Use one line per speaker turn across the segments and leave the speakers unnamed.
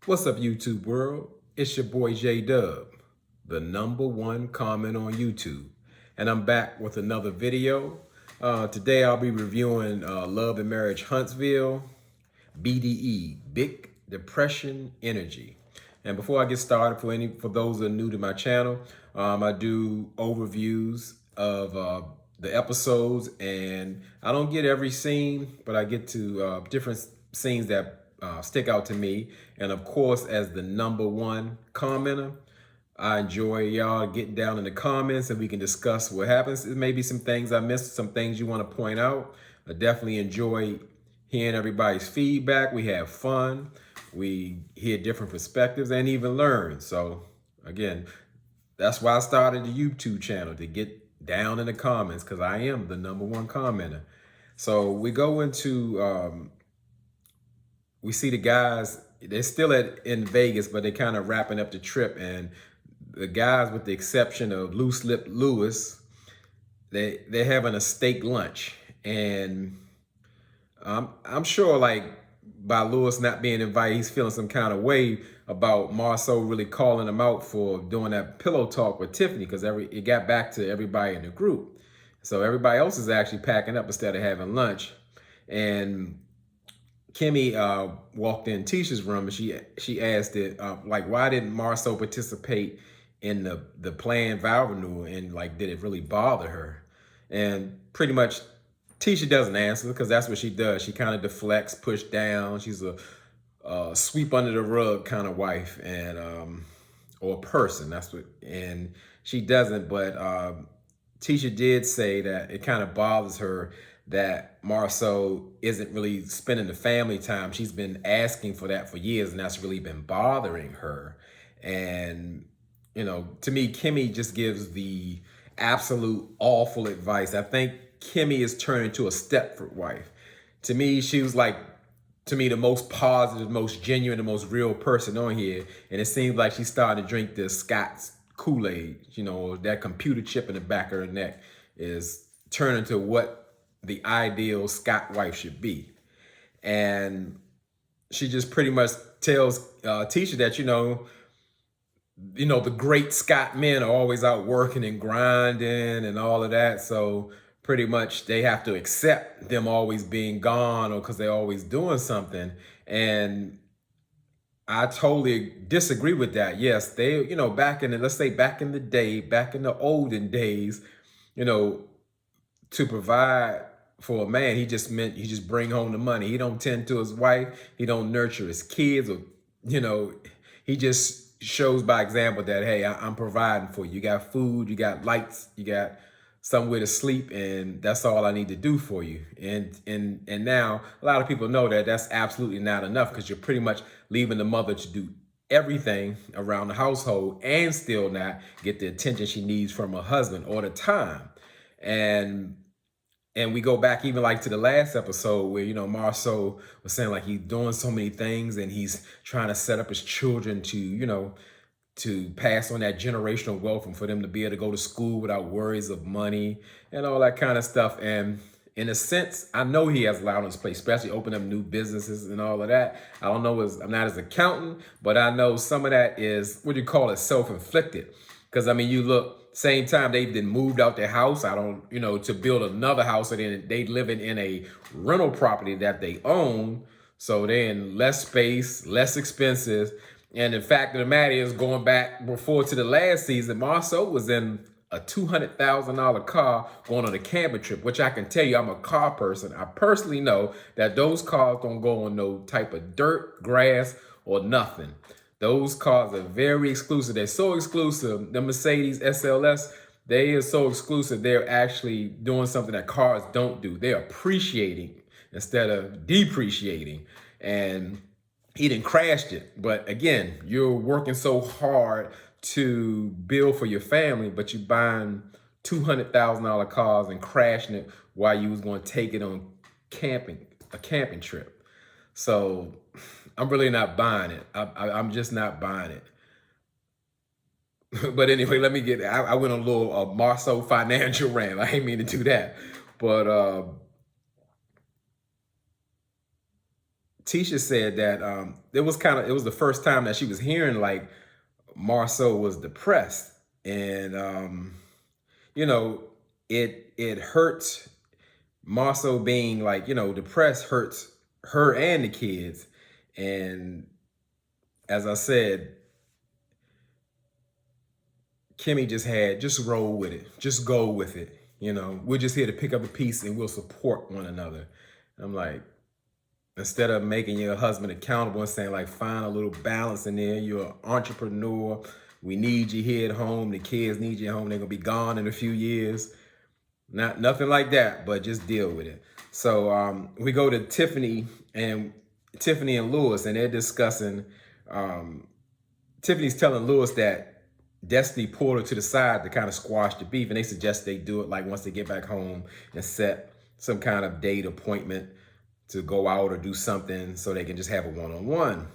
What's up, YouTube world? It's your boy J Dub, the #1 comment on YouTube, and I'm back with another video. Today I'll be reviewing Love and Marriage Huntsville, BDE, Big Depression Energy. And before I get started, for those that are new to my channel, I do overviews of the episodes, and I don't get every scene, but I get to different scenes that stick out to me. And of course, as the #1 commenter, I enjoy y'all getting down in the comments and we can discuss what happens. There may be some things I missed, some things you want to point out. I definitely enjoy hearing everybody's feedback. We have fun. We hear different perspectives and even learn. So again, that's why I started the YouTube channel, to get down in the comments, because I am the #1 commenter. So we go into, we see the guys, they're still in Vegas, but they're kind of wrapping up the trip. And the guys, with the exception of Loose Lip Lewis, they're having a steak lunch. And I'm sure, like, by Lewis not being invited, he's feeling some kind of way about Marceau really calling him out for doing that pillow talk with Tiffany, because it got back to everybody in the group. So everybody else is actually packing up instead of having lunch. And Kimmy walked in Tisha's room, and she asked it, like, why didn't Marceau participate in the planned vow renewal, and like, did it really bother her? And pretty much Tisha doesn't answer, because that's what she does. She kind of deflects, push down. She's a sweep under the rug kind of wife, and or person. That's what, and she doesn't. But Tisha did say that it kind of bothers her that Marceau isn't really spending the family time. She's been asking for that for years, and that's really been bothering her. And, you know, to me, Kimmy just gives the absolute awful advice. I think Kimmy is turning into a Stepford wife. To me, she was like, to me, the most positive, most genuine, the most real person on here. And it seems like she's starting to drink this Scott's Kool-Aid. You know, that computer chip in the back of her neck is turning to what the ideal Scott wife should be. And she just pretty much tells Tisha that, you know, the great Scott men are always out working and grinding and all of that. So pretty much they have to accept them always being gone, or because they're always doing something. And I totally disagree with that. Yes, they, back in the, let's say back in the day, back in the olden days, to provide for a man, he just meant he just bring home the money. He don't tend to his wife. He don't nurture his kids, or, he just shows by example that, hey, I'm providing for you. You got food, you got lights, you got somewhere to sleep, and that's all I need to do for you. And now a lot of people know that that's absolutely not enough, because you're pretty much leaving the mother to do everything around the household and still not get the attention she needs from her husband or the time. And we go back even like to the last episode where, Marceau was saying like he's doing so many things and he's trying to set up his children to, to pass on that generational wealth, and for them to be able to go to school without worries of money and all that kind of stuff. And in a sense, I know he has a lot on his plate, especially opening up new businesses and all of that. I don't know, I'm not his accountant, but I know some of that is, what do you call it, self-inflicted. Because, I mean, you look, same time they've been moved out their house, to build another house, and then they living in a rental property that they own. So they're in less space, less expenses. And the fact of the matter is, going back before to the last season, Marceau was in a $200,000 car going on a camping trip, which I can tell you, I'm a car person. I personally know that those cars don't go on no type of dirt, grass, or nothing. Those cars are very exclusive. They're so exclusive. The Mercedes SLS, they are so exclusive. They're actually doing something that cars don't do. They're appreciating instead of depreciating. And he didn't crashed it. But again, you're working so hard to build for your family, but you buying $200,000 cars and crashing it while you was going to take it on a camping trip. So I'm really not buying it. I'm just not buying it. But anyway, I went on a little Marceau financial rant. I ain't mean to do that. But Tisha said that it was the first time that she was hearing like Marceau was depressed, and you know, it hurts. Marceau being like, depressed hurts her and the kids. And as I said, Kimmy just roll with it. Just go with it. We're just here to pick up a piece and we'll support one another. I'm like, instead of making your husband accountable and saying like, find a little balance in there. You're an entrepreneur. We need you here at home. The kids need you at home. They're going to be gone in a few years. Nothing like that, but just deal with it. So we go to Tiffany and Lewis, and they're discussing. Tiffany's telling Lewis that Destiny pulled her to the side to kind of squash the beef, and they suggest they do it like once they get back home and set some kind of date appointment to go out or do something so they can just have a one-on-one.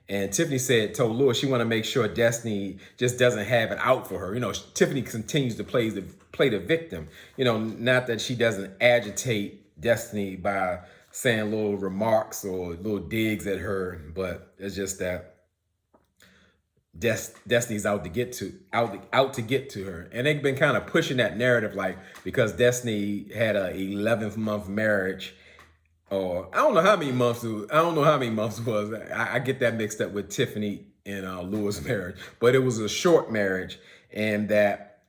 And Tiffany told Lewis she want to make sure Destiny just doesn't have it out for her. Tiffany continues to play the victim. Not that she doesn't agitate Destiny by saying little remarks or little digs at her, but it's just that Destiny's out to get to her. And they've been kind of pushing that narrative, like, because Destiny had a 11th month marriage, or I don't know how many months it was. I get that mixed up with Tiffany and Lewis' marriage, but it was a short marriage, and that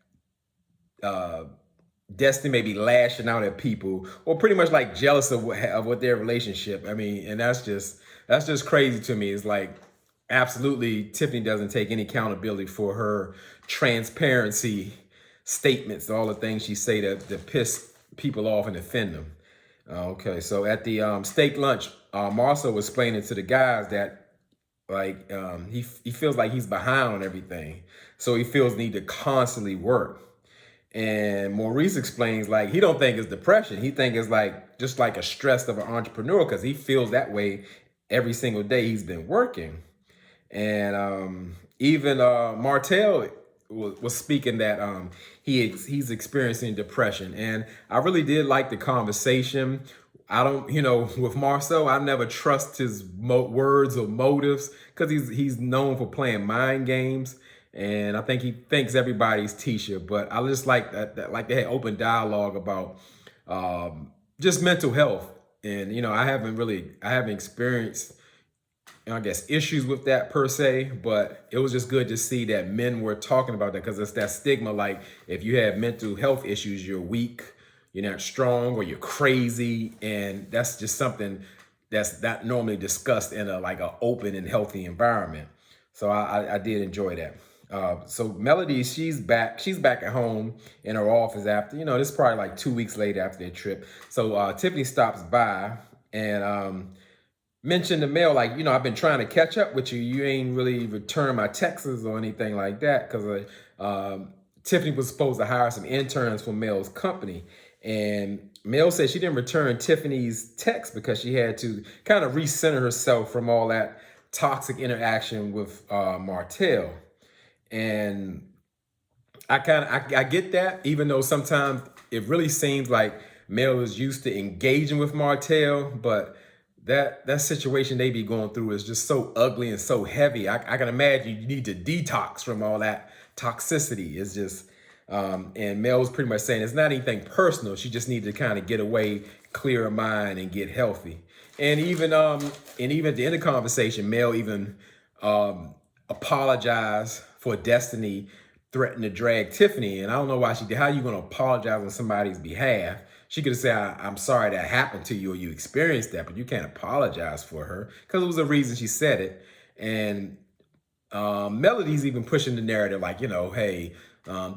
Destiny may be lashing out at people, or pretty much like jealous of what their relationship. I mean, and that's just crazy to me. It's like, absolutely, Tiffany doesn't take any accountability for her transparency statements, all the things she say to piss people off and offend them. Okay, so at the steak lunch, Marcel was explaining to the guys that like he feels like he's behind on everything, so he feels need to constantly work. And Maurice explains like he don't think it's depression. He think it's like just like a stress of an entrepreneur, because he feels that way every single day he's been working. And even Martell was speaking that he's experiencing depression. And I really did like the conversation. I don't, with Marcel, I never trust his words or motives, because he's known for playing mind games. And I think he thinks everybody's Tisha. But I just like that like they had open dialogue about just mental health. And, I haven't experienced, I guess, issues with that per se, but it was just good to see that men were talking about that, because it's that stigma, like if you have mental health issues, you're weak, you're not strong, or you're crazy, and that's just something that's not normally discussed in a open and healthy environment. So I did enjoy that. So Melody, she's back at home in her office after, this is probably like 2 weeks later after their trip. So Tiffany stops by and mentioned the mail, like, I've been trying to catch up with you. You ain't really returned my texts or anything like that, because Tiffany was supposed to hire some interns for Mel's company. And Mel said she didn't return Tiffany's text because she had to kind of recenter herself from all that toxic interaction with Martell. And I get that, even though sometimes it really seems like Mel is used to engaging with Martell, but that situation they be going through is just so ugly and so heavy. I can imagine you need to detox from all that toxicity. It's just, and Mel's pretty much saying it's not anything personal. She just needs to kind of get away, clear her mind, and get healthy. And even at the end of the conversation, Mel even apologized for Destiny threatened to drag Tiffany. And I don't know why she did. How are you going to apologize on somebody's behalf? She could have said, I'm sorry that happened to you, or you experienced that, but you can't apologize for her, because it was a reason she said it. And Melody's even pushing the narrative like, hey,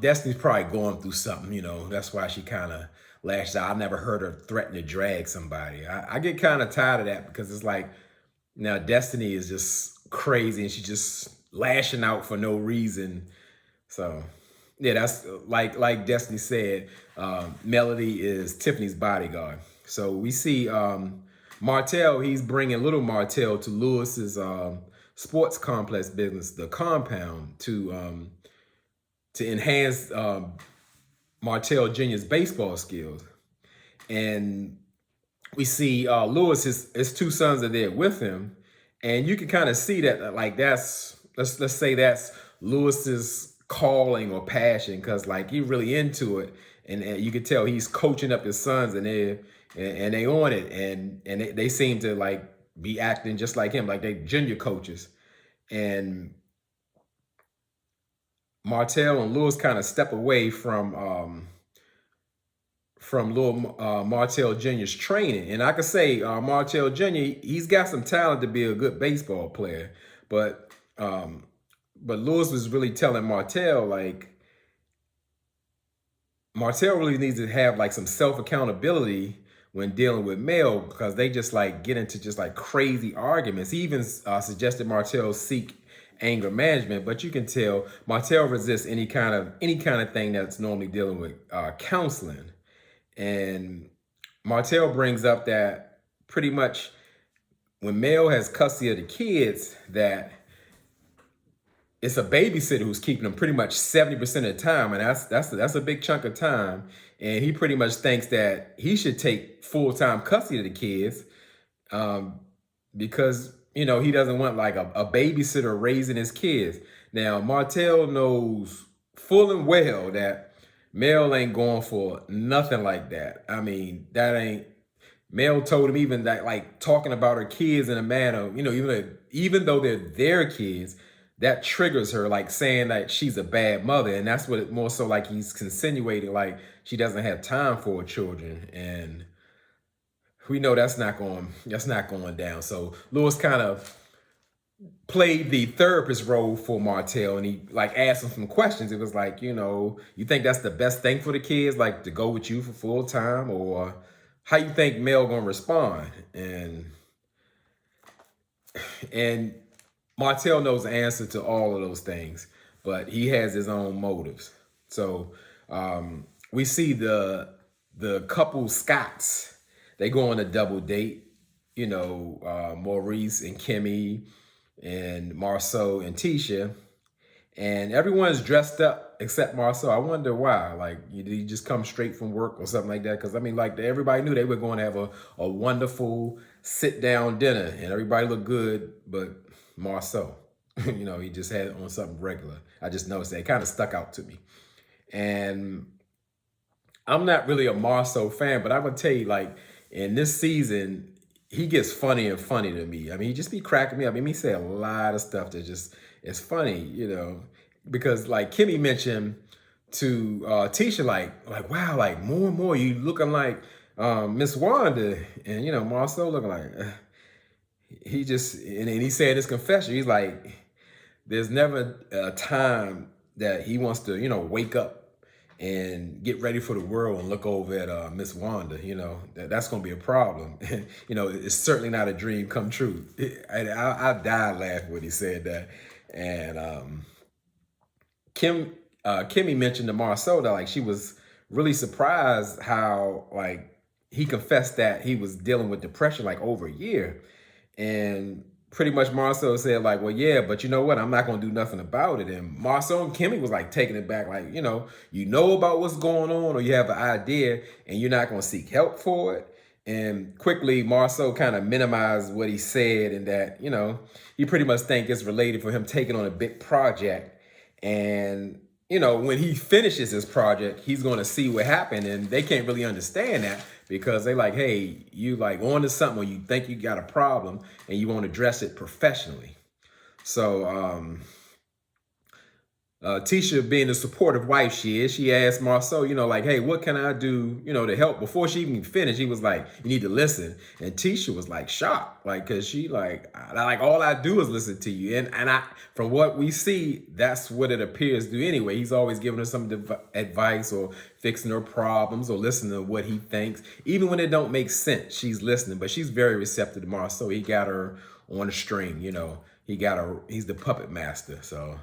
Destiny's probably going through something, that's why she kind of lashed out. I never heard her threaten to drag somebody. I get kind of tired of that, because it's like, now Destiny is just crazy and she's just lashing out for no reason. So yeah, that's like Destiny said, Melody is Tiffany's bodyguard. So we see Martell, he's bringing little Martell to Lewis's sports complex business, the Compound, to enhance Martell Jr.'s baseball skills. And we see Lewis, his two sons are there with him, and you can kind of see that like that's let's say that's Lewis's calling or passion because like he really into it, and you can tell he's coaching up his sons, and they on it, and they seem to like be acting just like him, like they junior coaches, and Martell and Lewis kind of step away from little Martell Jr.'s training. And I could say Martell Jr., he's got some talent to be a good baseball player. But Lewis was really telling Martell, like, Martell really needs to have like some self-accountability when dealing with Mel because they just like get into just like crazy arguments. He even suggested Martell seek anger management, but you can tell Martell resists any kind of thing that's normally dealing with counseling. And Martell brings up that pretty much when Mel has custody of the kids, that it's a babysitter who's keeping them pretty much 70% of the time, and that's a big chunk of time. And he pretty much thinks that he should take full-time custody of the kids because he doesn't want like a babysitter raising his kids. Now Martell knows full and well that Mel ain't going for nothing like that. I mean, that ain't. Mel told him even that like talking about her kids in a manner, even though they're their kids, that triggers her, like saying that she's a bad mother, and that's what it more so like he's insinuating, like she doesn't have time for her children, and we know that's not going down. So Lewis kind of played the therapist role for Martell, and he like asked him some questions. It was like, you think that's the best thing for the kids, like to go with you for full time, or how you think Mel gonna respond? And Martell knows the answer to all of those things, but he has his own motives. So we see the couple Scotts. They go on a double date. Maurice and Kimmy and Marceau and Tisha, and everyone's dressed up except Marceau. I wonder why. Like, did he just come straight from work or something like that? Because I mean, like everybody knew they were going to have a wonderful sit down dinner, and everybody looked good, but Marceau, he just had on something regular. I just noticed that. It kind of stuck out to me, and I'm not really a Marceau fan, but I would tell you, like in this season, he gets funny and funny to me. I mean, he just be cracking me up. I mean, he say a lot of stuff that just is funny, because like Kimmy mentioned to Tisha, like wow, like more and more you looking like Miss Wanda, and Marceau looking like he just and he said his confession. He's like, there's never a time that he wants to wake up and get ready for the world and look over at Miss Wanda. That's going to be a problem. It's certainly not a dream come true. I died laughing when he said that. And Kimmy mentioned to Marceau that like she was really surprised how like he confessed that he was dealing with depression like over a year. And pretty much Marceau said like, well, yeah, but you know what? I'm not going to do nothing about it. And Marceau and Kimmy was like taking it back, like, you know about what's going on, or you have an idea and you're not going to seek help for it. And quickly, Marceau kind of minimized what he said, and that, he pretty much think it's related for him taking on a big project. And, when he finishes his project, he's going to see what happened. And they can't really understand that because they like, hey, you like on to something, or you think you got a problem and you want to address it professionally. So Tisha, being the supportive wife she is, she asked Marceau, like, hey, what can I do, to help? Before she even finished, he was like, you need to listen. And Tisha was like shocked, like, cause she like all I do is listen to you. And I, from what we see, that's what it appears to do anyway. He's always giving her some advice or fixing her problems or listening to what he thinks. Even when it don't make sense, she's listening, but she's very receptive to Marceau. He got her on a string, he's the puppet master. So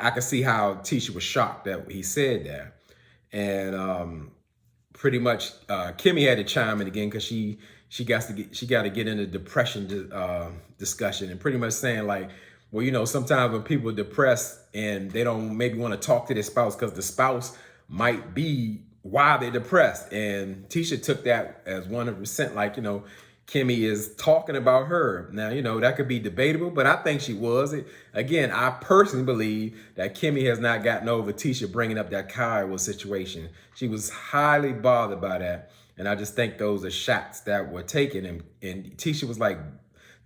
I could see how Tisha was shocked that he said that. And pretty much Kimmy had to chime in again because she got to get into depression discussion, and pretty much saying like, well, sometimes when people are depressed and they don't maybe want to talk to their spouse because the spouse might be why they're depressed. And Tisha took that as 100%, like, Kimmy is talking about her. Now, that could be debatable, but I think she was. Again, I personally believe that Kimmy has not gotten over Tisha bringing up that Kyle situation. She was highly bothered by that. And I just think those are shots that were taken. And Tisha was like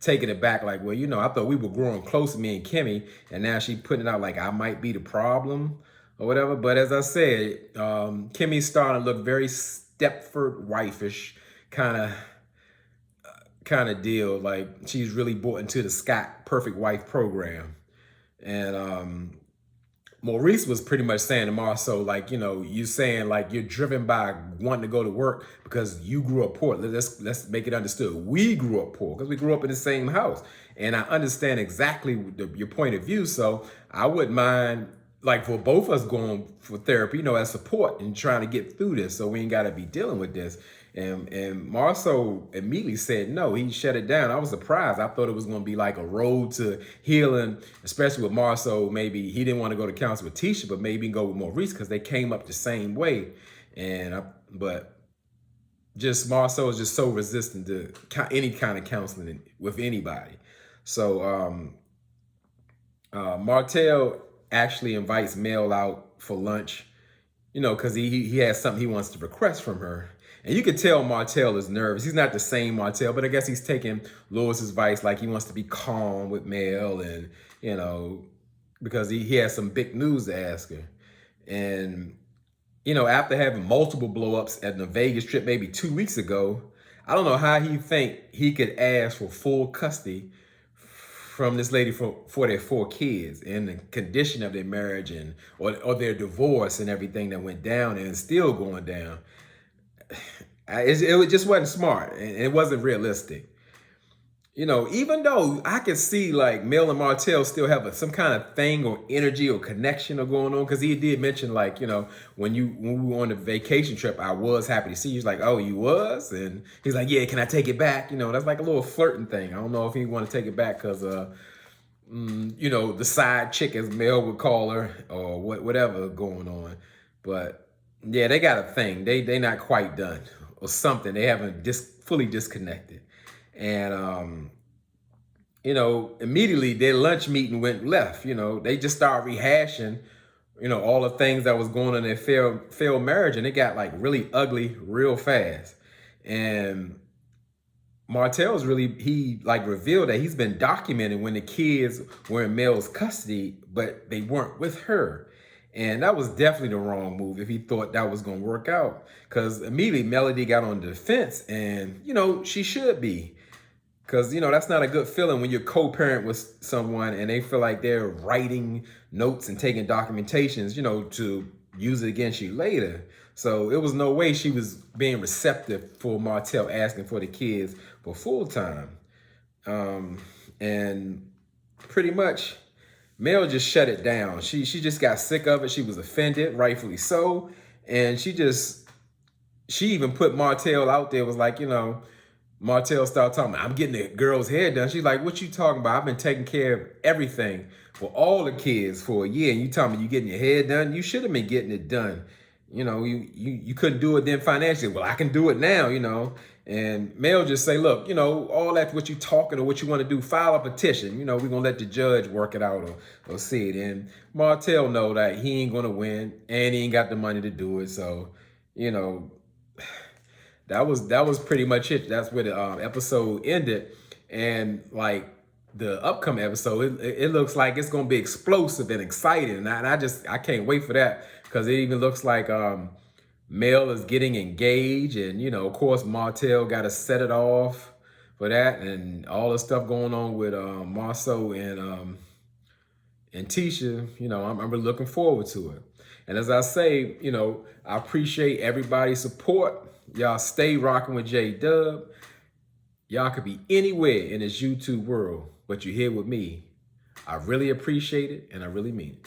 taking it back, like, well, I thought we were growing closer, me and Kimmy. And now she putting it out like I might be the problem or whatever. But as I said, Kimmy's starting to look very Stepford wife-ish kind of deal. Like she's really bought into the Scott Perfect Wife program. And Maurice was pretty much saying to Marceau, like, you saying like you're driven by wanting to go to work because you grew up poor. Let's make it understood. We grew up poor because we grew up in the same house. And I understand exactly your point of view. So I wouldn't mind, like, for both of us going for therapy, as support and trying to get through this so we ain't got to be dealing with this. And Marceau immediately said no. He shut it down. I was surprised. I thought it was going to be like a road to healing, especially with Marceau. Maybe he didn't want to go to counsel with Tisha, but maybe go with Maurice because they came up the same way. But just Marceau is just so resistant to any kind of counseling with anybody. So Martell actually invites Mel out for lunch, because he has something he wants to request from her. And you could tell Martell is nervous. He's not the same Martell, but I guess he's taking Lois's advice, like he wants to be calm with Mel and, because he has some big news to ask her. And, after having multiple blow-ups at the Vegas trip maybe 2 weeks ago, I don't know how he think he could ask for full custody from this lady for their 4 kids and the condition of their marriage and or their divorce and everything that went down and still going down. It just wasn't smart and it wasn't realistic. Even though I could see like Mel and Martell still have some kind of thing or energy or connection or going on, because he did mention like, when we were on the vacation trip, I was happy to see you. He's like, oh, you was? And he's like, yeah, can I take it back? That's like a little flirting thing. I don't know if he want to take it back because, the side chick, as Mel would call her, or whatever going on. But yeah, they got a thing. They not quite done or something. They haven't fully disconnected. And, immediately their lunch meeting went left. They just started rehashing, all the things that was going on in their failed marriage. And it got like really ugly real fast. And Martell's he revealed that he's been documenting when the kids were in Mel's custody, but they weren't with her. And that was definitely the wrong move if he thought that was going to work out. Because immediately Melody got on the defense and, she should be. Because, that's not a good feeling when you're co-parent with someone and they feel like they're writing notes and taking documentations, to use it against you later. So it was no way she was being receptive for Martell asking for the kids for full time. And pretty much Mel just shut it down. She just got sick of it. She was offended, rightfully so. And she even put Martell out there, was like, Martell started talking about, I'm getting the girl's hair done. She's like, what you talking about? I've been taking care of everything for all the kids for a year. And you telling me you getting your hair done? You should have been getting it done. You couldn't do it then financially. Well, I can do it now, And Mel just say, look, all that what you talking or what you want to do, file a petition. We're going to let the judge work it out or see it. And Martell know that he ain't going to win and he ain't got the money to do it. So, that was pretty much it. That's where the episode ended. And like the upcoming episode, it looks like it's going to be explosive and exciting. And I can't wait for that, because it even looks like Mel is getting engaged. And, of course, Martell got to set it off for that. And all the stuff going on with Marceau and Tisha, I'm really looking forward to it. And as I say, I appreciate everybody's support. Y'all stay rocking with J-Dub. Y'all could be anywhere in this YouTube world, but you're here with me. I really appreciate it, and I really mean it.